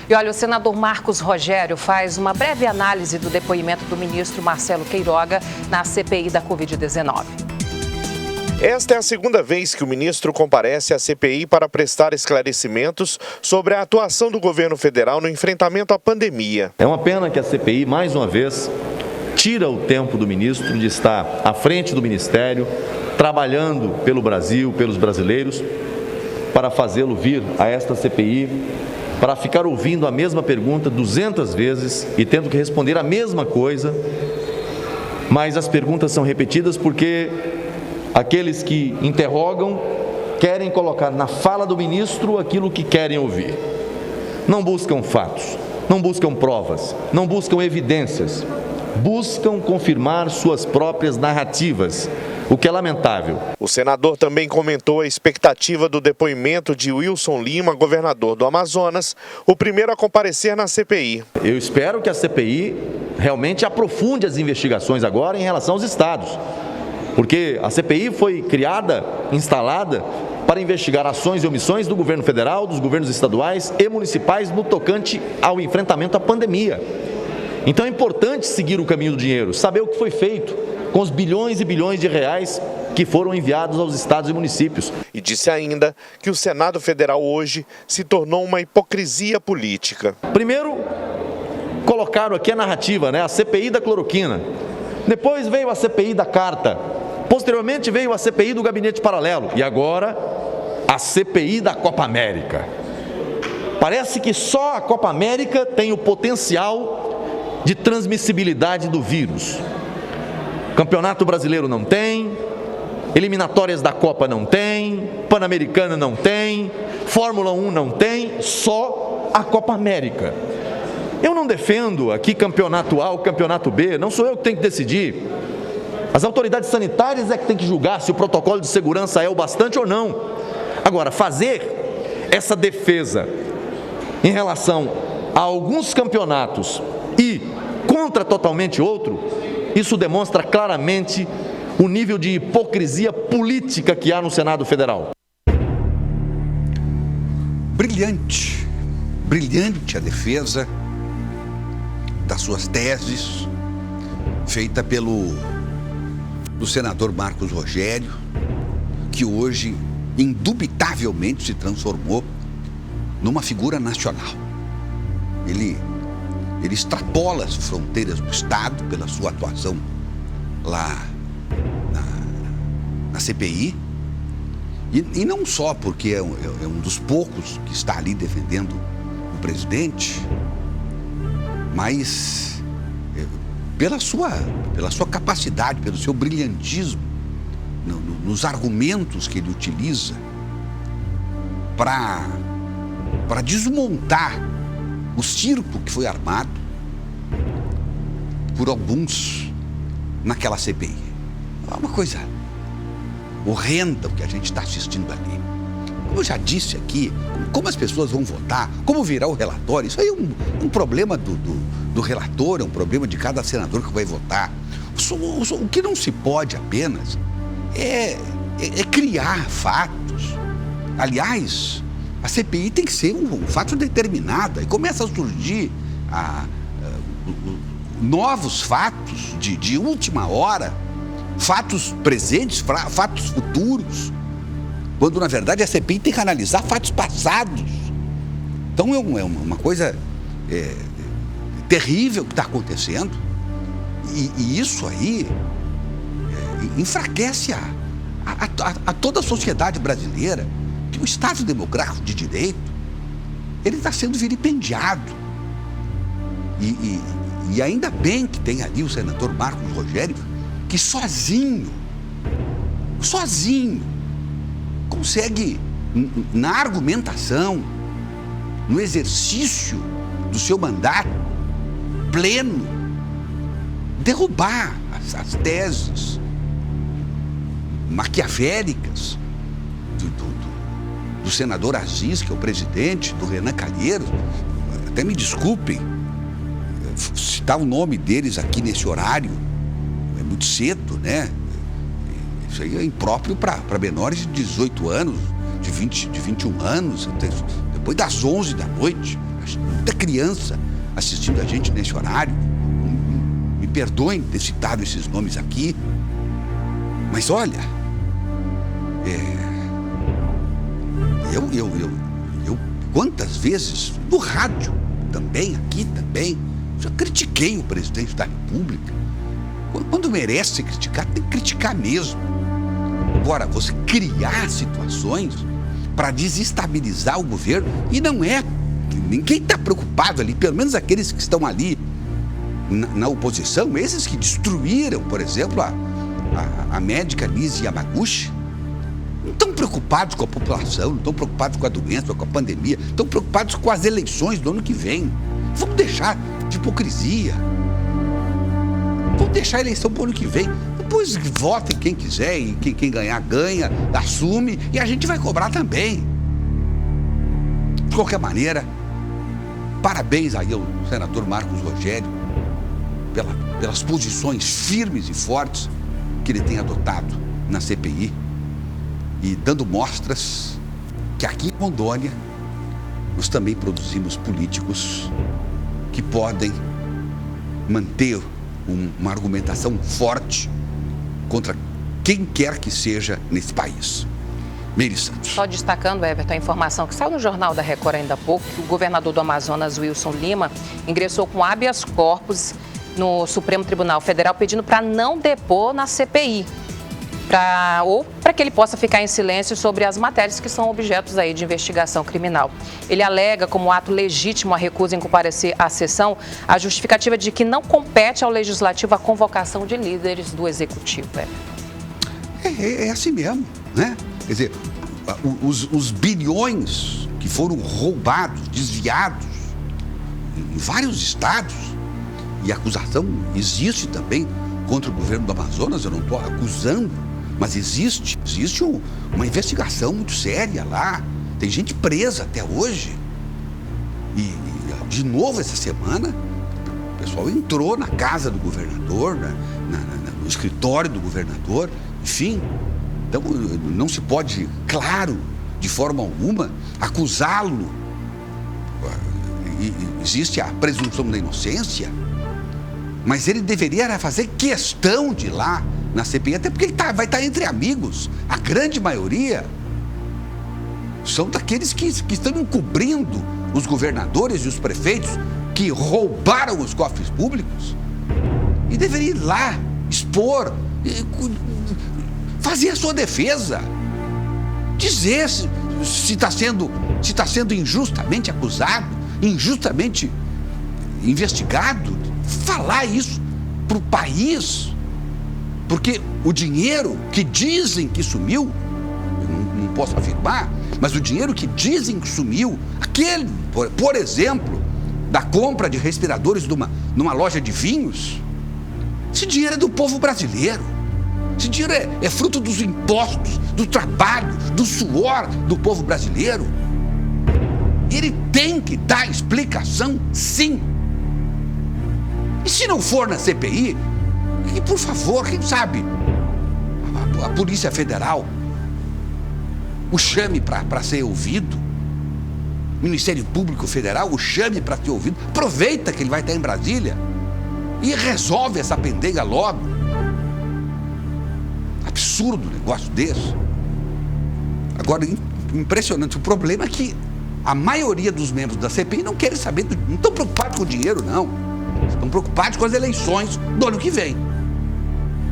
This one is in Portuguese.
E olha, o senador Marcos Rogério faz uma breve análise do depoimento do ministro Marcelo Queiroga na CPI da Covid-19. Esta é a segunda vez que o ministro comparece à CPI para prestar esclarecimentos sobre a atuação do governo federal no enfrentamento à pandemia. É uma pena que a CPI, mais uma vez, tira o tempo do ministro de estar à frente do ministério, trabalhando pelo Brasil, pelos brasileiros, para fazê-lo vir a esta CPI, para ficar ouvindo a mesma pergunta 200 vezes e tendo que responder a mesma coisa, mas as perguntas são repetidas porque aqueles que interrogam querem colocar na fala do ministro aquilo que querem ouvir. Não buscam fatos, não buscam provas, não buscam evidências, buscam confirmar suas próprias narrativas, o que é lamentável. O senador também comentou a expectativa do depoimento de Wilson Lima, governador do Amazonas, o primeiro a comparecer na CPI. Eu espero que a CPI realmente aprofunde as investigações agora em relação aos estados, porque a CPI foi criada, instalada, para investigar ações e omissões do governo federal, dos governos estaduais e municipais no tocante ao enfrentamento à pandemia. Então é importante seguir o caminho do dinheiro, saber o que foi feito com os bilhões e bilhões de reais que foram enviados aos estados e municípios. E disse ainda que o Senado Federal hoje se tornou uma hipocrisia política. Primeiro, colocaram aqui a narrativa, a CPI da cloroquina. Depois veio a CPI da carta. Posteriormente veio a CPI do gabinete paralelo. E agora, a CPI da Copa América. Parece que só a Copa América tem o potencial de transmissibilidade do vírus. Campeonato Brasileiro não tem, eliminatórias da Copa não tem, Pan-Americana não tem, Fórmula 1 não tem, só a Copa América. Eu não defendo aqui campeonato A ou campeonato B, não sou eu que tenho que decidir. As autoridades sanitárias é que tem que julgar se o protocolo de segurança é o bastante ou não. Agora, fazer essa defesa em relação a alguns campeonatos e contra totalmente outro, isso demonstra claramente o nível de hipocrisia política que há no Senado Federal. Brilhante, brilhante a defesa das suas teses, feita pelo senador Marcos Rogério, que hoje, indubitavelmente, se transformou numa figura nacional. Ele extrapola as fronteiras do Estado pela sua atuação lá na CPI, e não só porque é um dos poucos que está ali defendendo o presidente, mas pela sua capacidade, pelo seu brilhantismo nos argumentos que ele utiliza para desmontar o circo que foi armado por alguns naquela CPI. É uma coisa horrenda o que a gente está assistindo ali. Como eu já disse aqui, como as pessoas vão votar, como virá o relatório, isso aí é um problema do relator, é um problema de cada senador que vai votar. O que não se pode apenas é criar fatos. Aliás, a CPI tem que ser um fato determinado. E começa a surgir novos fatos de última hora, fatos presentes, fatos futuros, quando na verdade a CPI tem que analisar fatos passados. Então é uma coisa terrível que está acontecendo, e isso aí enfraquece a toda a sociedade brasileira, que o Estado Democrático de Direito ele está sendo vilipendiado. E ainda bem que tem ali o senador Marcos Rogério, que sozinho, consegue, na argumentação, no exercício do seu mandato pleno, derrubar as teses maquiavélicas do senador Aziz, que é o presidente, do Renan Calheiros. Até me desculpem citar o nome deles aqui nesse horário, é muito cedo, né? Isso aí é impróprio para menores de 18 anos, de 21 anos, depois das 11 da noite. muita criança assistindo a gente nesse horário. Me perdoem ter citado esses nomes aqui, mas olha, eu quantas vezes no rádio também, aqui também, já critiquei o presidente da República. Quando merece ser criticado, tem que criticar mesmo. Agora, você criar situações para desestabilizar o governo, e não é, ninguém está preocupado ali, pelo menos aqueles que estão ali na oposição, esses que destruíram, por exemplo, a médica Nise Yamaguchi, não estão preocupados com a população, não estão preocupados com a doença, com a pandemia, estão preocupados com as eleições do ano que vem. Vamos deixar de hipocrisia. Vamos deixar a eleição para o ano que vem. Depois votem quem quiser e quem ganhar, ganha, assume e a gente vai cobrar também. De qualquer maneira, parabéns aí ao senador Marcos Rogério pelas posições firmes e fortes que ele tem adotado na CPI e dando mostras que aqui em Rondônia nós também produzimos políticos que podem manter uma argumentação forte contra quem quer que seja nesse país. Meire Santos. Só destacando, Everton, a informação que saiu no Jornal da Record ainda há pouco, que o governador do Amazonas, Wilson Lima, ingressou com habeas corpus no Supremo Tribunal Federal pedindo para não depor na CPI, para que ele possa ficar em silêncio sobre as matérias que são objetos aí de investigação criminal. Ele alega como ato legítimo a recusa em comparecer à sessão a justificativa de que não compete ao Legislativo a convocação de líderes do Executivo. É assim mesmo, né? Quer dizer, os bilhões que foram roubados, desviados em vários estados, e a acusação existe também contra o governo do Amazonas, eu não estou acusando, mas existe uma investigação muito séria lá, tem gente presa até hoje. E de novo essa semana, o pessoal entrou na casa do governador, no escritório do governador, enfim. Então não se pode, claro, de forma alguma, acusá-lo. Existe a presunção da inocência, mas ele deveria fazer questão de ir lá na CPI, até porque ele vai estar entre amigos. A grande maioria são daqueles que estão encobrindo os governadores e os prefeitos que roubaram os cofres públicos. E deveria ir lá, expor, fazer a sua defesa, dizer se está sendo injustamente acusado, injustamente investigado, falar isso para o país, porque o dinheiro que dizem que sumiu, eu não posso afirmar, mas o dinheiro que dizem que sumiu, aquele, por exemplo, da compra de respiradores numa loja de vinhos, esse dinheiro é do povo brasileiro. Esse dinheiro é fruto dos impostos, do trabalho, do suor do povo brasileiro. Ele tem que dar explicação, sim. E se não for na CPI, que, por favor, quem sabe, a Polícia Federal o chame para ser ouvido, o Ministério Público Federal o chame para ser ouvido, aproveita que ele vai estar em Brasília e resolve essa pendenga logo. Absurdo um negócio desse. Agora, impressionante, o problema é que a maioria dos membros da CPI não querem saber, não estão preocupados com o dinheiro, não. Estão preocupados com as eleições do ano que vem.